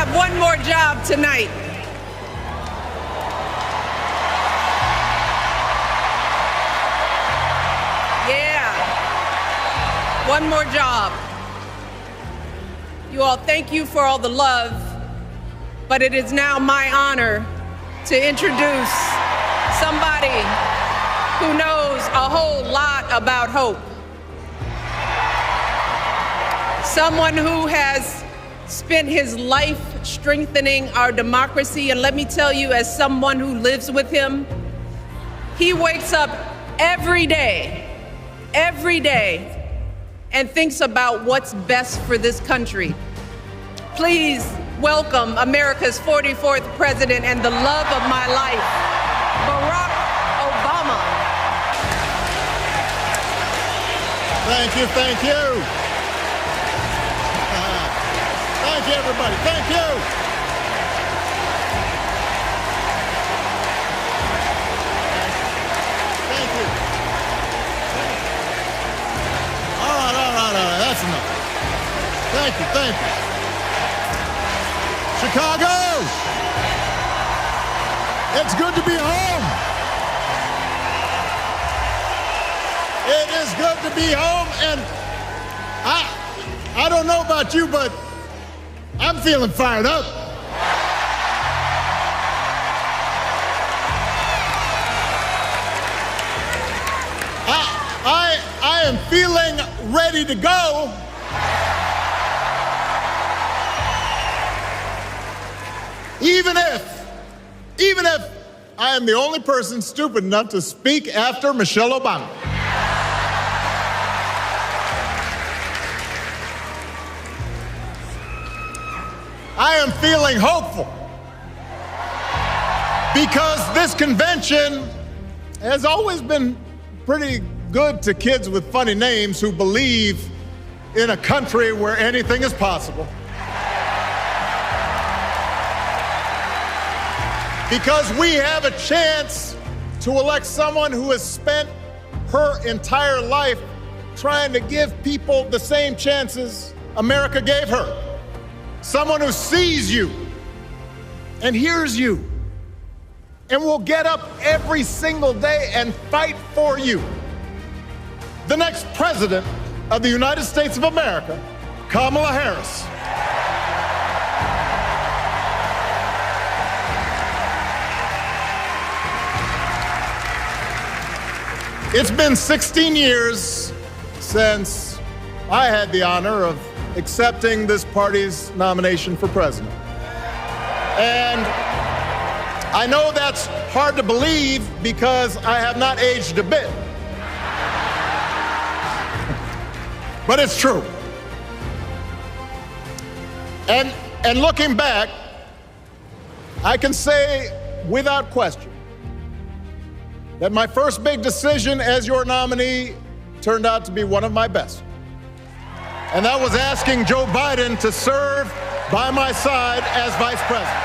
have one more job tonight. Yeah, one more job. You all, thank you for all the love, but it is now my honor to introduce somebody who knows a whole lot about hope. Someone who has spent his life strengthening our democracy, and let me tell you, as someone who lives with him, he wakes up every day, and thinks about what's best for this country. Please welcome America's 44th president and the love of my life, Barack Obama. Thank you, thank you. Thank you, everybody, thank you. Thank you. All right, that's enough. Thank you. Chicago, it's good to be home. It is good to be home, and I don't know about you, but I'm feeling fired up. I am feeling ready to go. Even if I am the only person stupid enough to speak after Michelle Obama. I am feeling hopeful because this convention has always been pretty good to kids with funny names who believe in a country where anything is possible. Because we have a chance to elect someone who has spent her entire life trying to give people the same chances America gave her. Someone who sees you and hears you and will get up every single day and fight for you. The next president of the United States of America, Kamala Harris. It's been 16 years since I had the honor of accepting this party's nomination for president. And I know that's hard to believe because I have not aged a bit. But it's true. And looking back, I can say without question that my first big decision as your nominee turned out to be one of my best. And that was asking Joe Biden to serve by my side as vice president.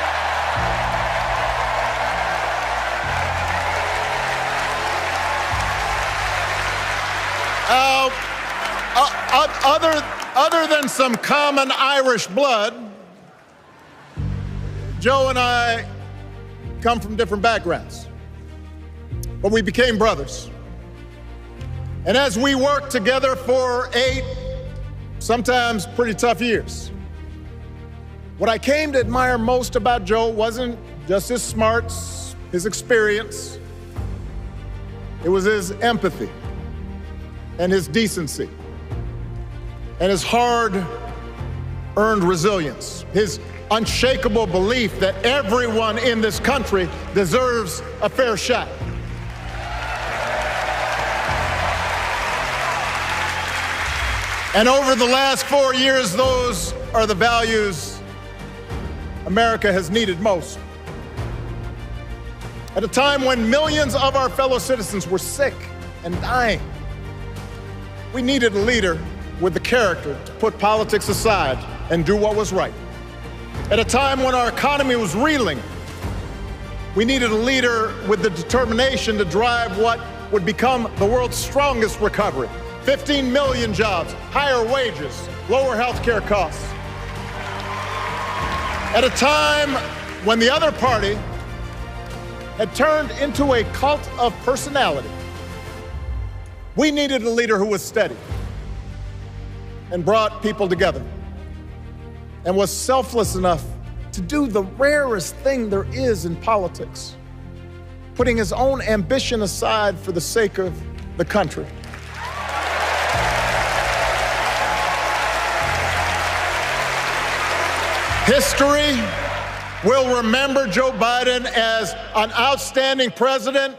Other than some common Irish blood, Joe and I come from different backgrounds, but we became brothers. And as we worked together for 8, sometimes pretty tough years, what I came to admire most about Joe wasn't just his smarts, his experience. It was his empathy and his decency and his hard-earned resilience, his unshakable belief that everyone in this country deserves a fair shot. And over the last 4 years, those are the values America has needed most. At a time when millions of our fellow citizens were sick and dying, we needed a leader with the character to put politics aside and do what was right. At a time when our economy was reeling, we needed a leader with the determination to drive what would become the world's strongest recovery. 15 million jobs, higher wages, lower health care costs. At a time when the other party had turned into a cult of personality, we needed a leader who was steady and brought people together and was selfless enough to do the rarest thing there is in politics, putting his own ambition aside for the sake of the country. History will remember Joe Biden as an outstanding president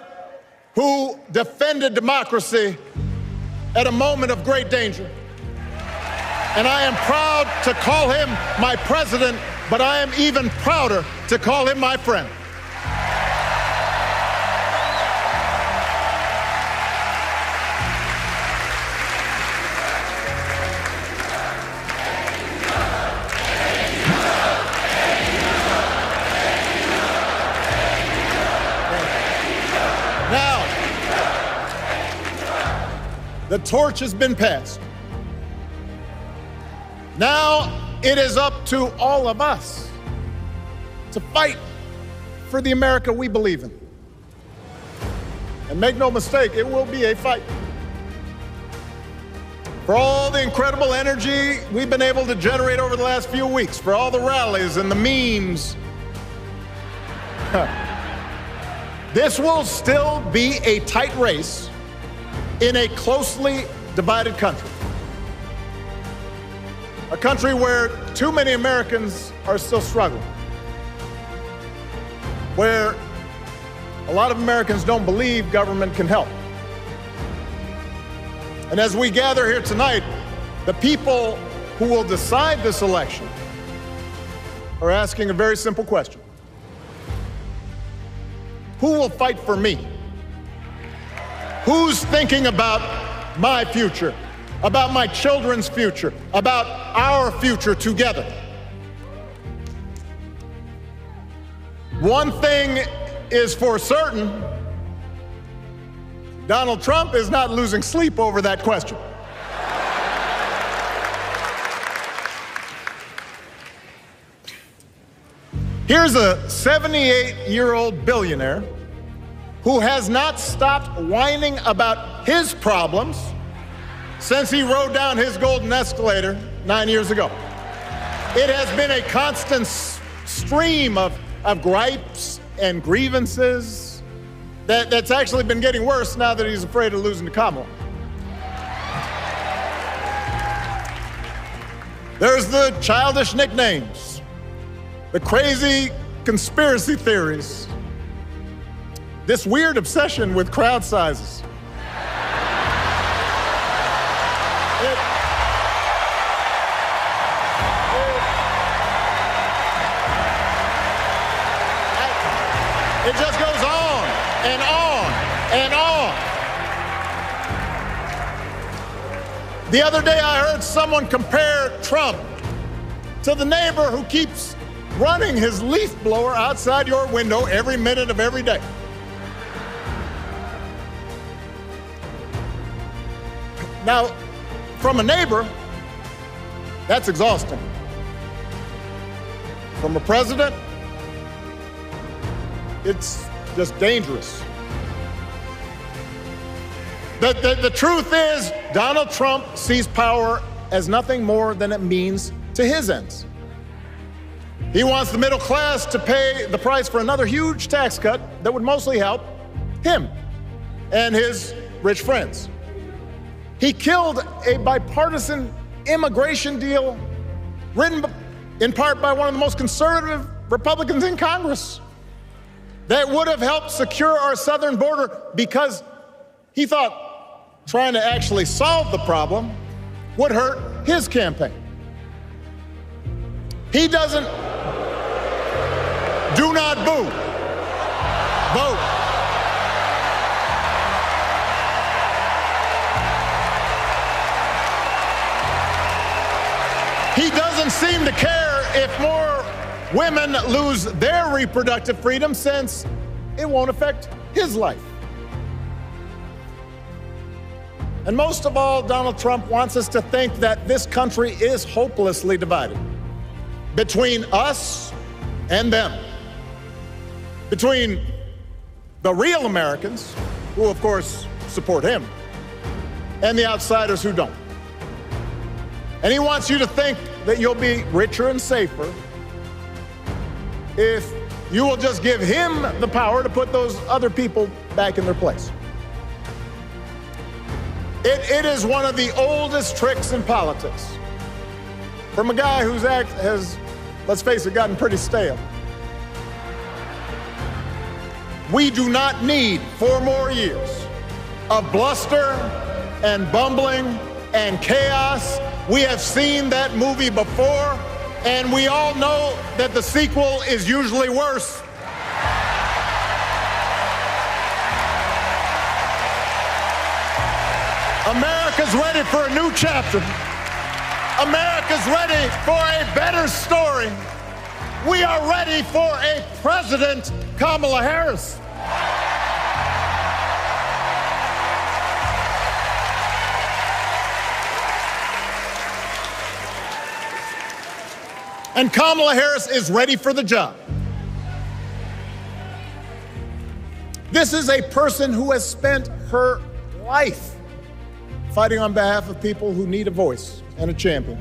who defended democracy at a moment of great danger. And I am proud to call him my president, but I am even prouder to call him my friend. Now, the torch has been passed. Now it is up to all of us to fight for the America we believe in. And make no mistake, it will be a fight. For all the incredible energy we've been able to generate over the last few weeks, for all the rallies and the memes, this will still be a tight race in a closely divided country. A country where too many Americans are still struggling. Where a lot of Americans don't believe government can help. And as we gather here tonight, the people who will decide this election are asking a very simple question. Who will fight for me? Who's thinking about my future? About my children's future, about our future together? One thing is for certain, Donald Trump is not losing sleep over that question. Here's a 78-year-old billionaire who has not stopped whining about his problems since he rode down his golden escalator 9 years ago. It has been a constant stream of gripes and grievances that's actually been getting worse now that he's afraid of losing to Kamala. There's the childish nicknames, the crazy conspiracy theories, this weird obsession with crowd sizes. It just goes on and on and on. The other day I heard someone compare Trump to the neighbor who keeps running his leaf blower outside your window every minute of every day. Now, from a neighbor, that's exhausting. From a president, it's just dangerous. The truth is, Donald Trump sees power as nothing more than it means to his ends. He wants the middle class to pay the price for another huge tax cut that would mostly help him and his rich friends. He killed a bipartisan immigration deal written in part by one of the most conservative Republicans in Congress that would have helped secure our southern border because he thought trying to actually solve the problem would hurt his campaign. He doesn't, do not boo, vote. He doesn't seem to care if more women lose their reproductive freedom since it won't affect his life. And most of all, Donald Trump wants us to think that this country is hopelessly divided between us and them, between the real Americans, who of course support him, and the outsiders who don't. And he wants you to think that you'll be richer and safer if you will just give him the power to put those other people back in their place. It is one of the oldest tricks in politics from a guy whose act has, let's face it, gotten pretty stale. We do not need 4 more years of bluster and bumbling and chaos. We have seen that movie before, and we all know that the sequel is usually worse. America's ready for a new chapter. America's ready for a better story. We are ready for a President Kamala Harris. And Kamala Harris is ready for the job. This is a person who has spent her life fighting on behalf of people who need a voice and a champion.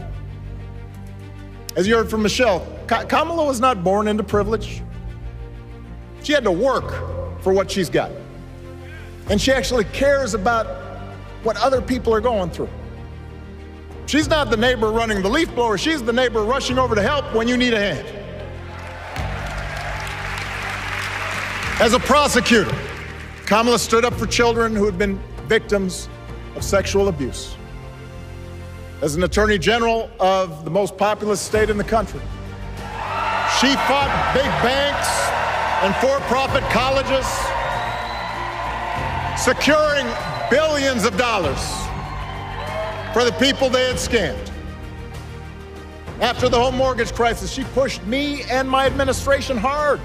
As you heard from Michelle, Kamala was not born into privilege. She had to work for what she's got. And she actually cares about what other people are going through. She's not the neighbor running the leaf blower. She's the neighbor rushing over to help when you need a hand. As a prosecutor, Kamala stood up for children who had been victims of sexual abuse. As an attorney general of the most populous state in the country, she fought big banks and for-profit colleges, securing billions of dollars for the people they had scammed. After the home mortgage crisis, she pushed me and my administration hard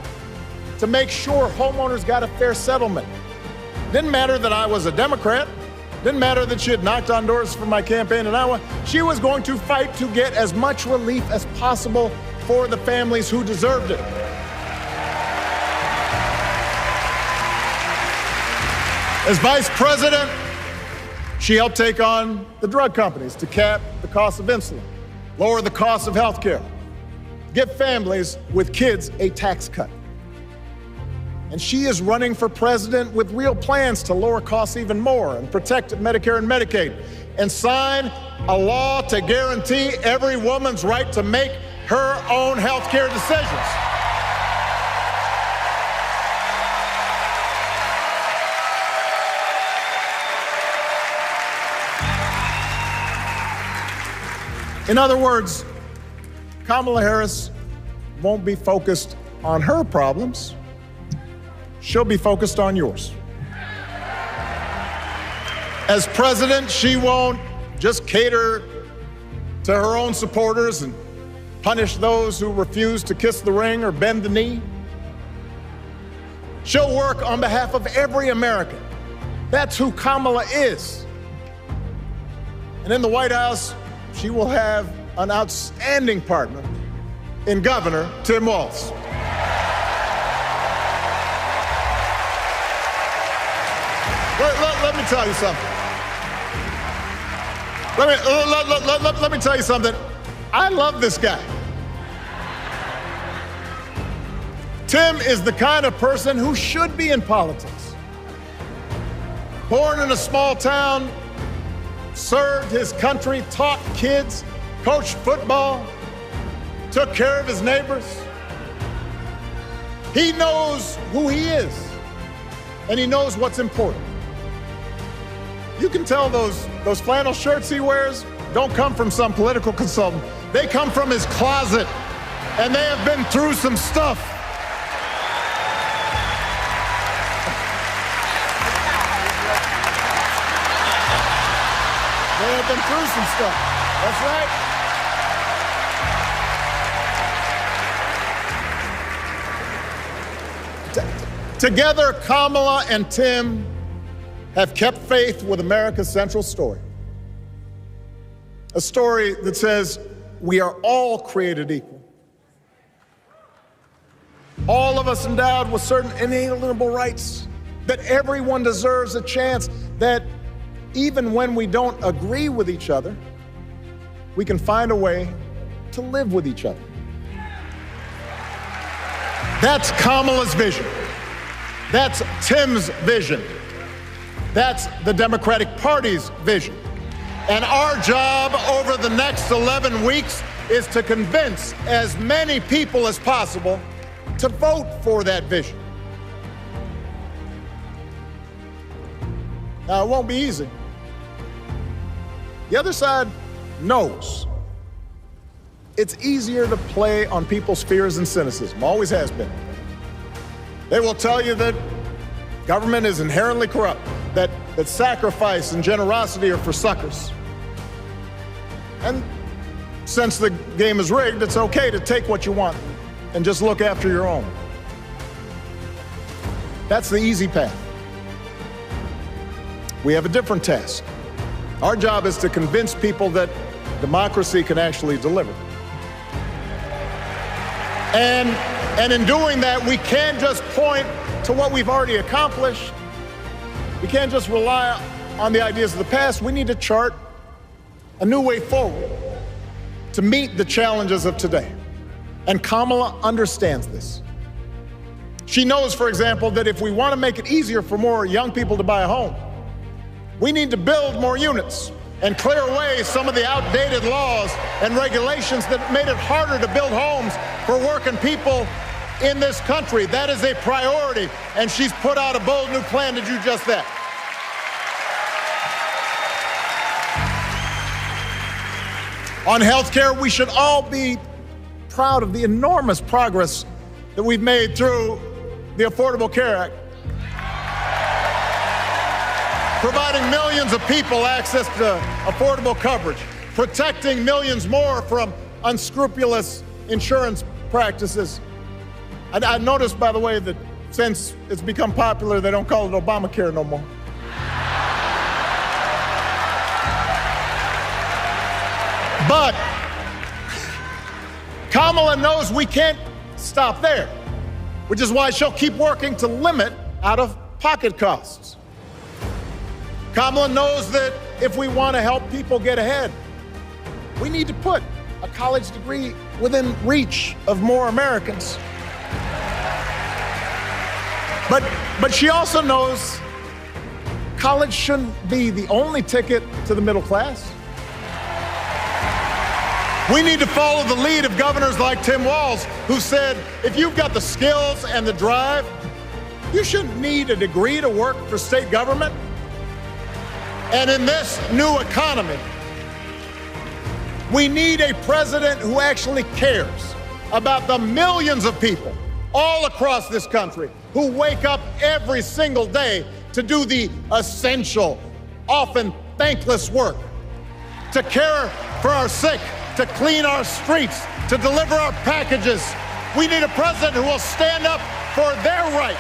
to make sure homeowners got a fair settlement. Didn't matter that I was a Democrat. Didn't matter that she had knocked on doors for my campaign in Iowa. She was going to fight to get as much relief as possible for the families who deserved it. As vice president, she helped take on the drug companies to cap the cost of insulin, lower the cost of health care, give families with kids a tax cut. And she is running for president with real plans to lower costs even more and protect Medicare and Medicaid and sign a law to guarantee every woman's right to make her own health care decisions. In other words, Kamala Harris won't be focused on her problems. She'll be focused on yours. As president, she won't just cater to her own supporters and punish those who refuse to kiss the ring or bend the knee. She'll work on behalf of every American. That's who Kamala is. And in the White House, she will have an outstanding partner in Governor Tim Walz. Let me tell you something. Let me tell you something. I love this guy. Tim is the kind of person who should be in politics. Born in a small town, served his country, taught kids, coached football, took care of his neighbors. He knows who he is, and he knows what's important. You can tell those flannel shirts he wears don't come from some political consultant. They come from his closet, and they have been through some stuff. They have been through some stuff. That's right. Together, Kamala and Tim have kept faith with America's central story. A story that says we are all created equal. all of us endowed with certain inalienable rights, that everyone deserves a chance, that even when we don't agree with each other, we can find a way to live with each other. That's Kamala's vision. That's Tim's vision. That's the Democratic Party's vision. And our job over the next 11 weeks is to convince as many people as possible to vote for that vision. Now, it won't be easy. The other side knows it's easier to play on people's fears and cynicism, always has been. They will tell you that government is inherently corrupt, that sacrifice and generosity are for suckers. And since the game is rigged, it's okay to take what you want and just look after your own. That's the easy path. We have a different task. Our job is to convince people that democracy can actually deliver. And in doing that, we can't just point to what we've already accomplished. We can't just rely on the ideas of the past. We need to chart a new way forward to meet the challenges of today. And Kamala understands this. She knows, for example, that if we want to make it easier for more young people to buy a home, we need to build more units and clear away some of the outdated laws and regulations that made it harder to build homes for working people in this country. That is a priority, and she's put out a bold new plan to do just that. On health care, we should all be proud of the enormous progress that we've made through the Affordable Care Act, providing millions of people access to affordable coverage, protecting millions more from unscrupulous insurance practices. I noticed, by the way, that since it's become popular, they don't call it Obamacare no more. But Kamala knows we can't stop there, which is why she'll keep working to limit out-of-pocket costs. Kamala knows that if we want to help people get ahead, we need to put a college degree within reach of more Americans. But she also knows college shouldn't be the only ticket to the middle class. We need to follow the lead of governors like Tim Walz, who said, if you've got the skills and the drive, you shouldn't need a degree to work for state government. And in this new economy, we need a president who actually cares about the millions of people all across this country who wake up every single day to do the essential, often thankless work, to care for our sick, to clean our streets, to deliver our packages. We need a president who will stand up for their right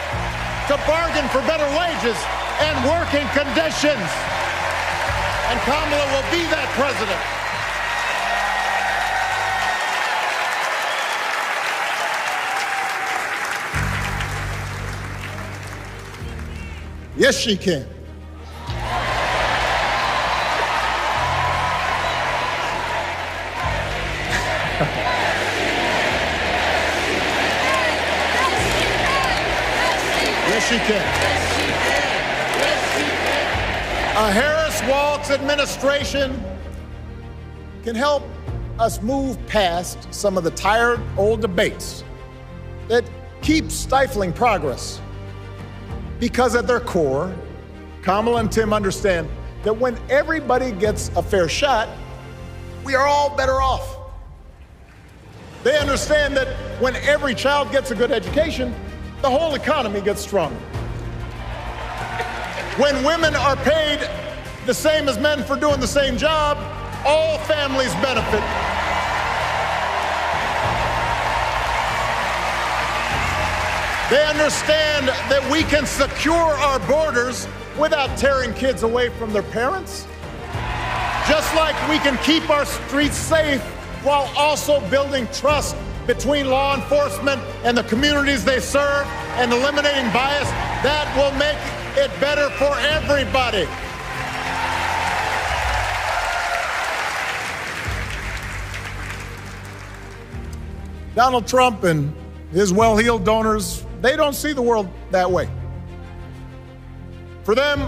to bargain for better wages and working conditions. And Kamala will be that president. Yes, she can. Yes, she can. A Harris-Walz administration can help us move past some of the tired old debates that keep stifling progress. Because at their core, Kamala and Tim understand that when everybody gets a fair shot, we are all better off. They understand that when every child gets a good education, the whole economy gets stronger. When women are paid the same as men for doing the same job, all families benefit. They understand that we can secure our borders without tearing kids away from their parents. Just like we can keep our streets safe while also building trust between law enforcement and the communities they serve and eliminating bias, that will make it better for everybody. Donald Trump and his well-heeled donors, they don't see the world that way. For them,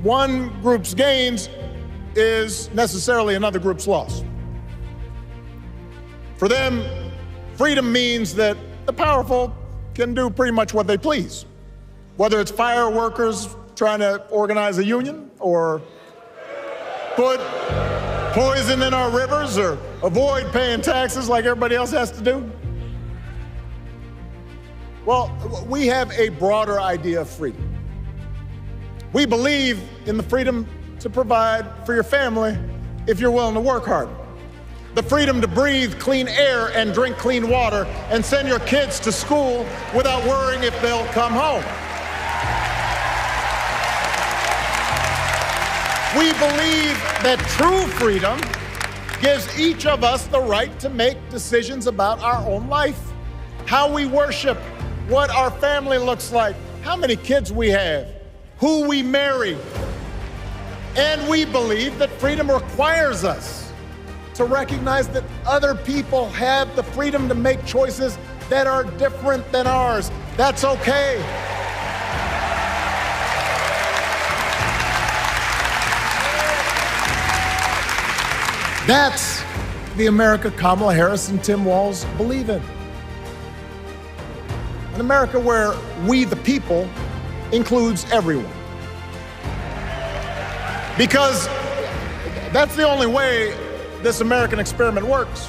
one group's gains is necessarily another group's loss. For them, freedom means that the powerful can do pretty much what they please, whether it's fire workers trying to organize a union or put poison in our rivers or avoid paying taxes like everybody else has to do. Well, we have a broader idea of freedom. We believe in the freedom to provide for your family if you're willing to work hard. The freedom to breathe clean air and drink clean water and send your kids to school without worrying if they'll come home. We believe that true freedom gives each of us the right to make decisions about our own life, how we worship, what our family looks like, how many kids we have, who we marry. And we believe that freedom requires us to recognize that other people have the freedom to make choices that are different than ours. That's okay. That's the America Kamala Harris and Tim Walz believe in. An America where we, the people, includes everyone. Because that's the only way this American experiment works.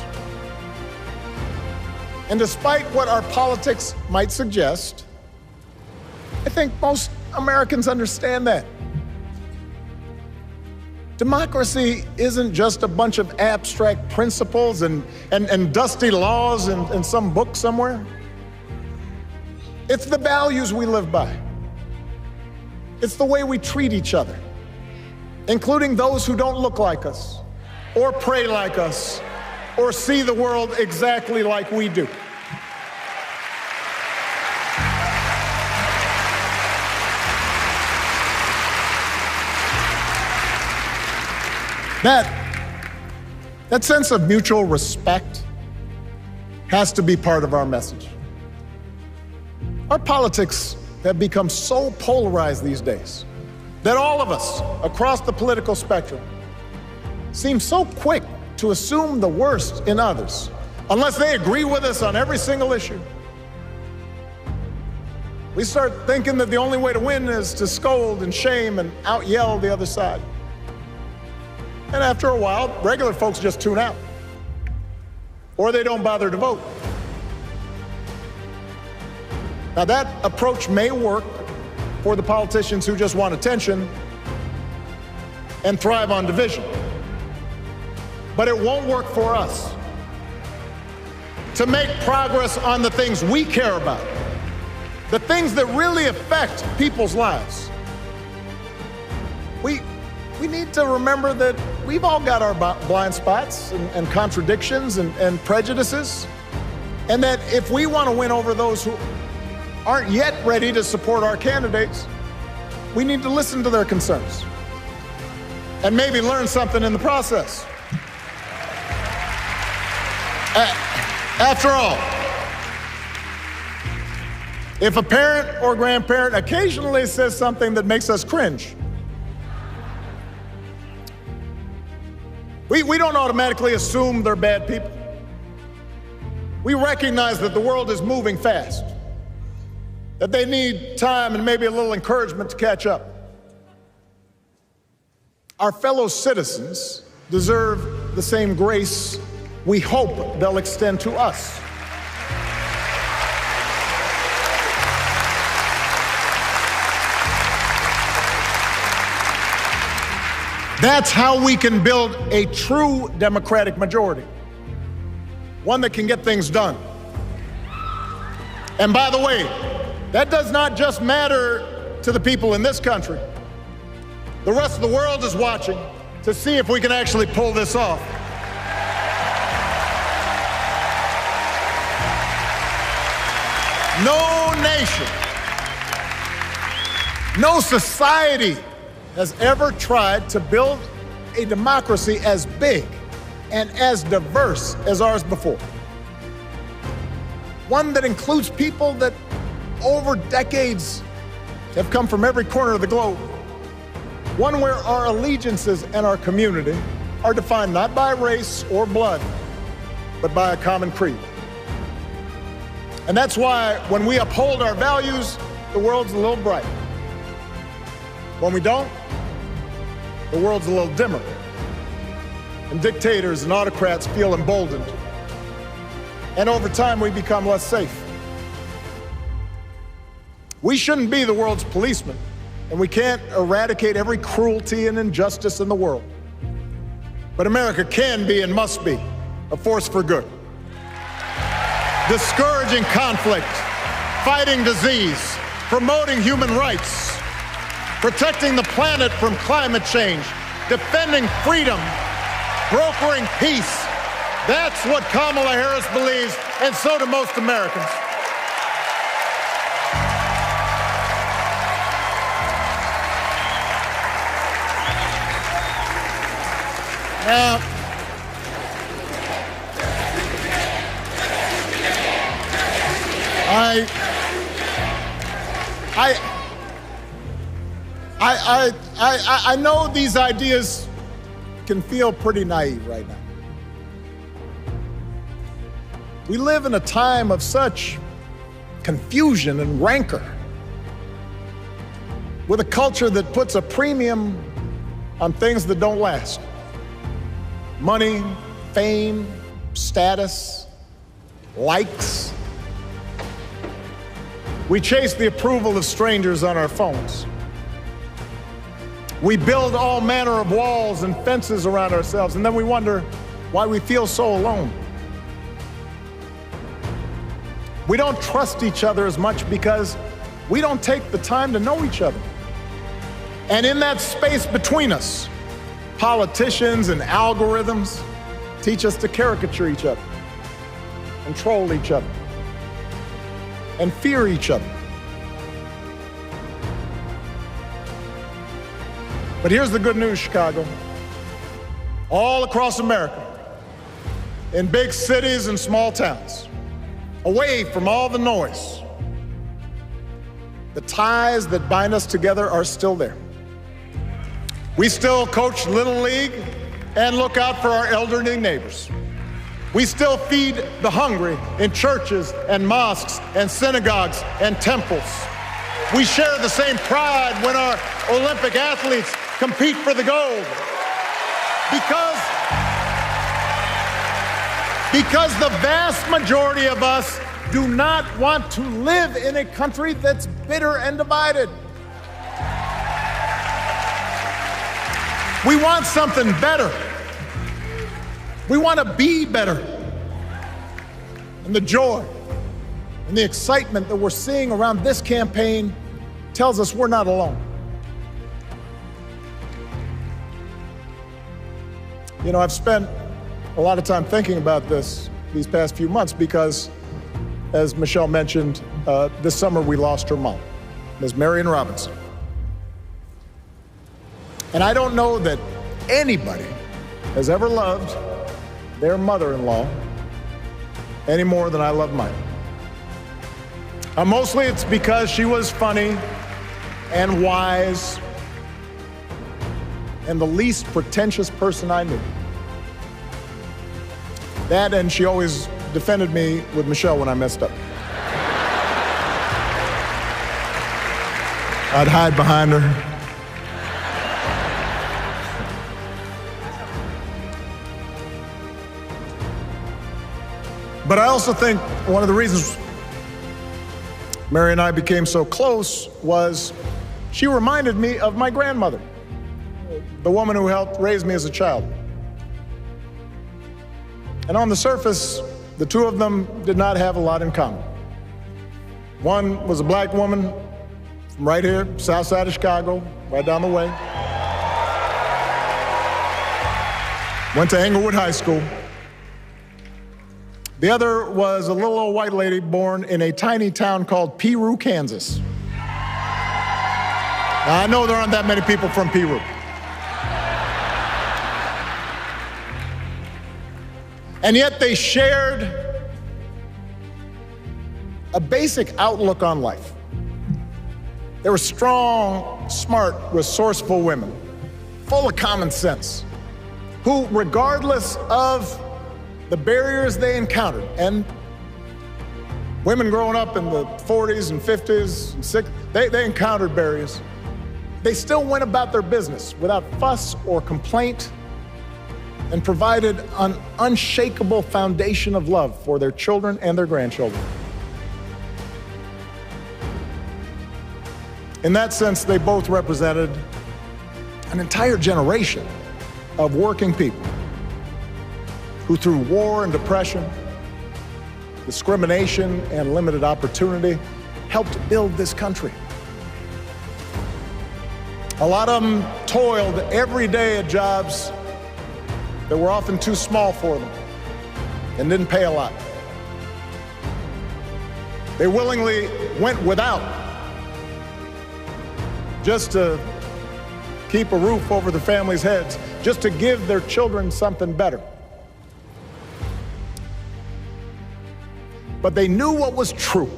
And despite what our politics might suggest, I think most Americans understand that. Democracy isn't just a bunch of abstract principles and dusty laws in some book somewhere. It's the values we live by. It's the way we treat each other, including those who don't look like us, or pray like us, or see the world exactly like we do. That sense of mutual respect has to be part of our message. Our politics have become so polarized these days that all of us across the political spectrum seem so quick to assume the worst in others, unless they agree with us on every single issue. We start thinking that the only way to win is to scold and shame and out-yell the other side. And after a while, regular folks just tune out, or they don't bother to vote. Now, that approach may work for the politicians who just want attention and thrive on division, but it won't work for us. To make progress on the things we care about, the things that really affect people's lives, we need to remember that we've all got our blind spots and contradictions and prejudices, and that if we want to win over those who aren't yet ready to support our candidates, we need to listen to their concerns and maybe learn something in the process. After all, if a parent or grandparent occasionally says something that makes us cringe, we don't automatically assume they're bad people. We recognize that the world is moving fast, that they need time and maybe a little encouragement to catch up. Our fellow citizens deserve the same grace we hope they'll extend to us. That's how we can build a true democratic majority, one that can get things done. And by the way, that does not just matter to the people in this country. The rest of the world is watching to see if we can actually pull this off. No nation, no society has ever tried to build a democracy as big and as diverse as ours before. One that includes people that over decades have come from every corner of the globe. One where our allegiances and our community are defined not by race or blood, but by a common creed. And that's why when we uphold our values, the world's a little brighter. When we don't, the world's a little dimmer. And dictators and autocrats feel emboldened. And over time, we become less safe. We shouldn't be the world's policemen, and we can't eradicate every cruelty and injustice in the world. But America can be and must be a force for good. Discouraging conflict, fighting disease, promoting human rights, protecting the planet from climate change, defending freedom, brokering peace. That's what Kamala Harris believes, and so do most Americans. Now, I know these ideas can feel pretty naive right now. We live in a time of such confusion and rancor, with a culture that puts a premium on things that don't last. Money, fame, status, likes. We chase the approval of strangers on our phones. We build all manner of walls and fences around ourselves, and then we wonder why we feel so alone. We don't trust each other as much because we don't take the time to know each other. And in that space between us, politicians and algorithms teach us to caricature each other, and troll each other, and fear each other. But here's the good news, Chicago. All across America, in big cities and small towns, away from all the noise, the ties that bind us together are still there. We still coach Little League and look out for our elderly neighbors. We still feed the hungry in churches and mosques and synagogues and temples. We share the same pride when our Olympic athletes compete for the gold. Because the vast majority of us do not want to live in a country that's bitter and divided. We want something better. We want to be better. And the joy and the excitement that we're seeing around this campaign tells us we're not alone. You know, I've spent a lot of time thinking about these past few months because, as Michelle mentioned, this summer we lost her mom, Ms. Marion Robinson. And I don't know that anybody has ever loved their mother-in-law any more than I love mine. Mostly it's because she was funny and wise and the least pretentious person I knew. That, and she always defended me with Michelle when I messed up. I'd hide behind her. But I also think one of the reasons Mary and I became so close was she reminded me of my grandmother, the woman who helped raise me as a child. And on the surface, the two of them did not have a lot in common. One was a black woman from right here, south side of Chicago, right down the way. Went to Englewood High School. The other was a little old white lady born in a tiny town called Peru, Kansas. Now, I know there aren't that many people from Peru. And yet they shared a basic outlook on life. They were strong, smart, resourceful women, full of common sense, who, regardless of the barriers they encountered, and women growing up in the 40s and 50s and 60s, they encountered barriers. They still went about their business without fuss or complaint and provided an unshakable foundation of love for their children and their grandchildren. In that sense, they both represented an entire generation of working people who, through war and depression, discrimination and limited opportunity, helped build this country. A lot of them toiled every day at jobs that were often too small for them and didn't pay a lot. They willingly went without just to keep a roof over their families' heads, just to give their children something better. But they knew what was true.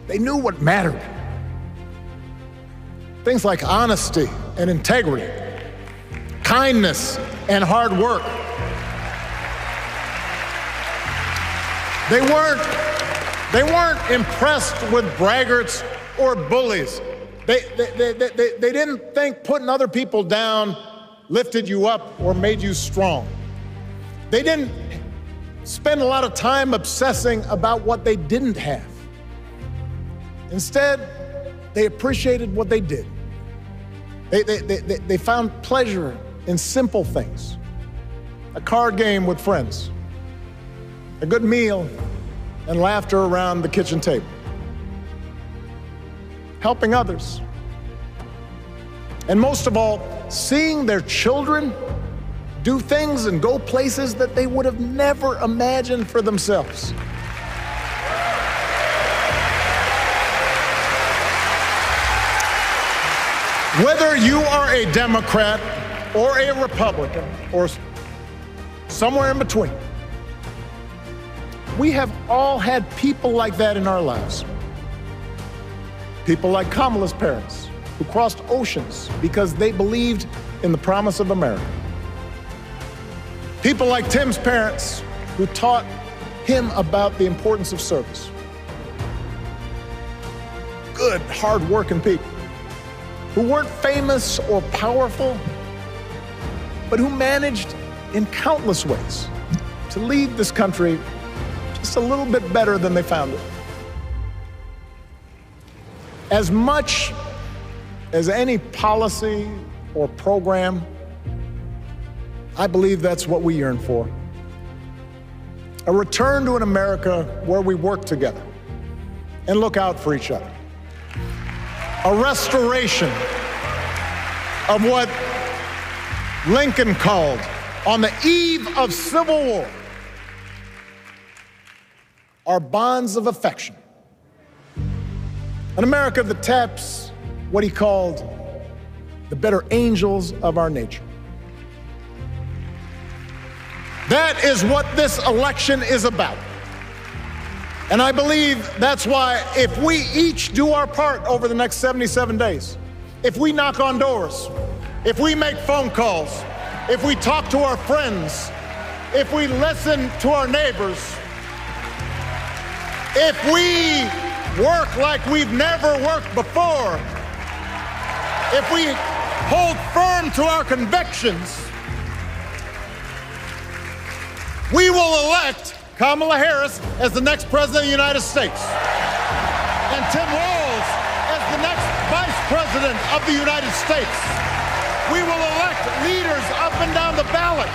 They knew what mattered. Things like honesty and integrity, kindness and hard work. They weren't impressed with braggarts or bullies. They didn't think putting other people down lifted you up or made you strong. They didn't spend a lot of time obsessing about what they didn't have. Instead, they appreciated what they did. They found pleasure in simple things. A card game with friends, a good meal, and laughter around the kitchen table. Helping others. And most of all, seeing their children do things and go places that they would have never imagined for themselves. Whether you are a Democrat or a Republican or somewhere in between, we have all had people like that in our lives. People like Kamala's parents, who crossed oceans because they believed in the promise of America. People like Tim's parents, who taught him about the importance of service. Good, hard-working people who weren't famous or powerful, but who managed in countless ways to leave this country just a little bit better than they found it. As much as any policy or program, I believe that's what we yearn for. A return to an America where we work together and look out for each other. A restoration of what Lincoln called, on the eve of Civil War, our bonds of affection. An America that taps what he called the better angels of our nature. That is what this election is about. And I believe that's why if we each do our part over the next 77 days, if we knock on doors, if we make phone calls, if we talk to our friends, if we listen to our neighbors, if we work like we've never worked before, if we hold firm to our convictions, we will elect Kamala Harris as the next president of the United States, and Tim Walz as the next vice president of the United States. We will elect leaders up and down the ballot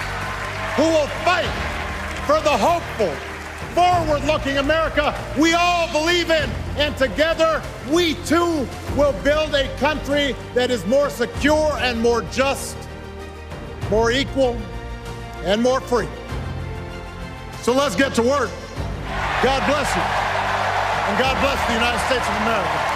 who will fight for the hopeful, forward-looking America we all believe in. And together, we too will build a country that is more secure and more just, more equal, and more free. So let's get to work. God bless you. And God bless the United States of America.